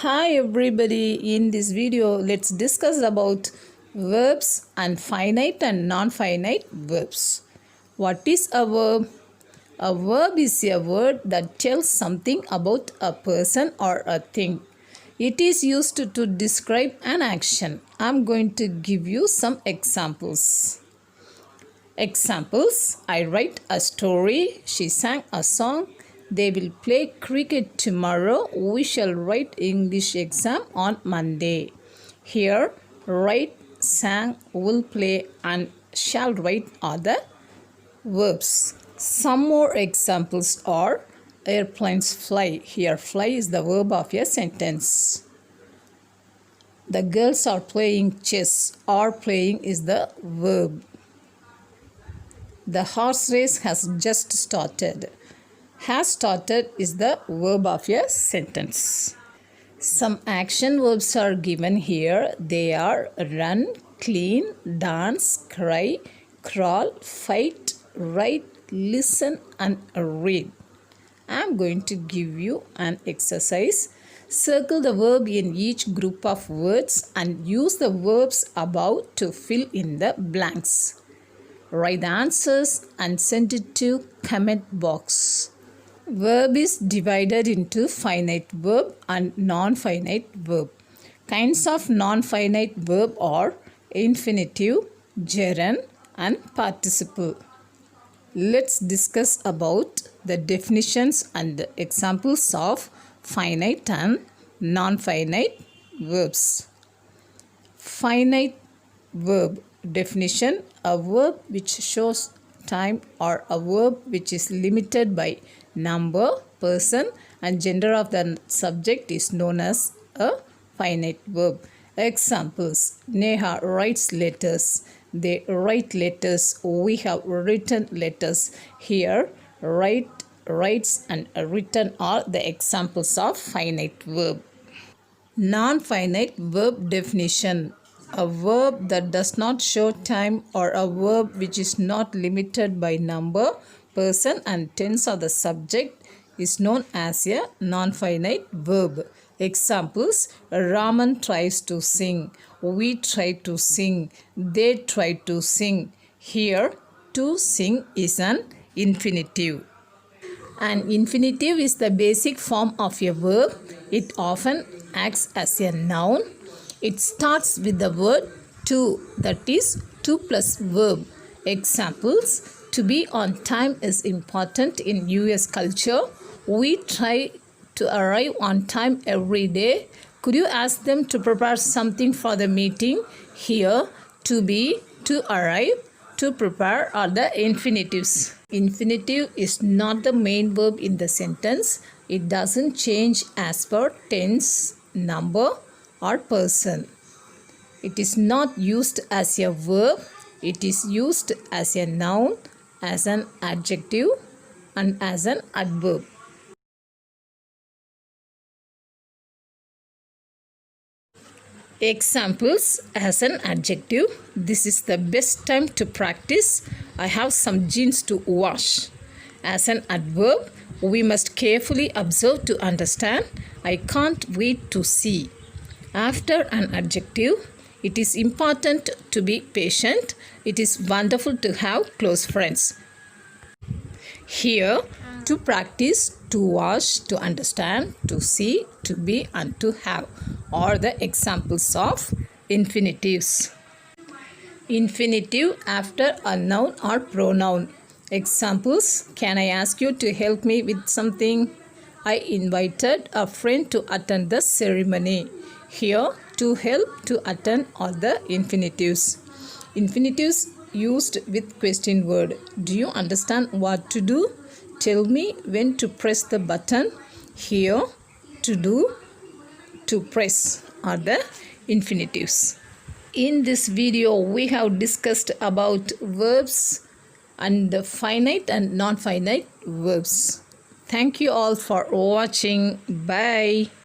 Hi everybody, in this video let's discuss about verbs and finite and non-finite verbs. What is a verb? A verb is a word that tells something about a person or a thing. It is used to describe an action. I'm going to give you some examples. Examples: I write a story, she sang a song, they will play cricket tomorrow, we shall write English exam on Monday. Here, write, sang, will play and shall write are the verbs. Some more examples are airplanes fly. Here, fly is the verb of a sentence. The girls are playing chess. Are playing is the verb. The horse race has just started. Has started is the verb of a sentence. Some action verbs are given here. They are run, clean, dance, cry, crawl, fight, write, listen and read. I am going to give you an exercise. Circle the verb in each group of words and use the verbs above to fill in the blanks. Write the answers and send it to comment box. Verb is divided into finite verb and non-finite verb. Kinds of non-finite verb are infinitive, gerund and participle. Let's discuss about the definitions and the examples of finite and non-finite verbs. Finite verb definition: a verb which shows time or a verb which is limited by number, person and gender of the subject is known as a finite verb. Examples: Neha writes letters, they write letters, we have written letters. Here, write, writes and written are the examples of finite verb. Non-finite verb definition: a verb that does not show time or a verb which is not limited by number, person and tense of the subject is known as a non-finite verb. Examples: Raman tries to sing, we try to sing, they try to sing. Here, to sing is an infinitive. An infinitive is the basic form of a verb. It often acts as a noun. It starts with the word to, that is, to plus verb. Examples: to be on time is important in US culture. We try to arrive on time every day. Could you ask them to prepare something for the meeting? Here, to be, to arrive, to prepare are the infinitives. Infinitive is not the main verb in the sentence. It doesn't change as per tense, number or person. It is not used as a verb. It is used as a noun, as an adjective and as an adverb. Examples as an adjective: this is the best time to practice. I have some jeans to wash. As an adverb: we must carefully observe to understand. I can't wait to see. After an adjective: it is important to be patient. It is wonderful to have close friends. Here, to practice, to watch, to understand, to see, to be and to have are the examples of infinitives. Infinitive after a noun or pronoun. Examples: can I ask you to help me with something? I invited a friend to attend the ceremony. Here, to help, to attend are the infinitives. Infinitives used with question word. Do you understand what to do? Tell me when to press the button. Here, to do, to press are the infinitives. In this video, we have discussed about verbs and the finite and non-finite verbs. Thank you all for watching. Bye.